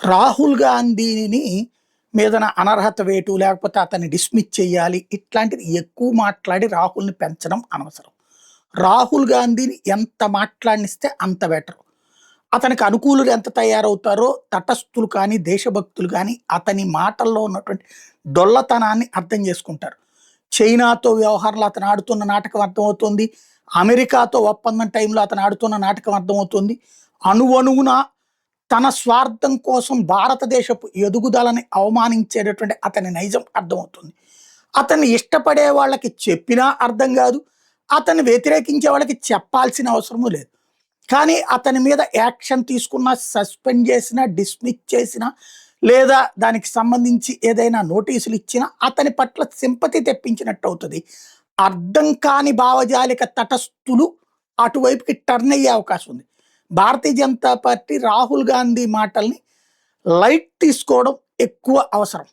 రాహుల్ గాంధీని మీదన అనర్హత వేటు లేకపోతే అతన్ని డిస్మిస్ చేయాలి ఇట్లాంటిది ఎక్కువ మాట్లాడి రాహుల్ని పెంచడం అనవసరం. రాహుల్ గాంధీని ఎంత మాట్లాడినిస్తే అంత బెటర్. అతనికి అనుకూలుగా ఎంత తయారవుతారో తటస్థులు కానీ, దేశభక్తులు కానీ అతని మాటల్లో ఉన్నటువంటి డొల్లతనాన్ని అర్థం చేసుకుంటారు. చైనాతో వ్యవహారంలో అతను ఆడుతున్న నాటకం అర్థమవుతుంది. అమెరికాతో ఒప్పందం టైంలో అతను ఆడుతున్న నాటకం అర్థమవుతుంది. అణువణువున తన స్వార్థం కోసం భారతదేశపు ఎదుగుదలని అవమానించేటటువంటి అతని నైజం అర్థమవుతుంది. అతన్ని ఇష్టపడే వాళ్ళకి చెప్పినా అర్థం కాదు. అతన్ని వ్యతిరేకించే వాళ్ళకి చెప్పాల్సిన అవసరము లేదు. కానీ అతని మీద యాక్షన్ తీసుకున్నా, సస్పెండ్ చేసినా, డిస్మిస్ చేసినా, లేదా దానికి సంబంధించి ఏదైనా నోటీసులు ఇచ్చినా అతని పట్ల సింపతి తెప్పించినట్టు అవుతుంది. అర్థం కాని భావజాలిక తటస్థులు అటువైపుకి టర్న్ అయ్యే అవకాశం ఉంది. భారతీయ జనతా పార్టీ రాహుల్ గాంధీ మాటల్ని లైట్ తీసుకోవడం ఎక్కువ అవసరం.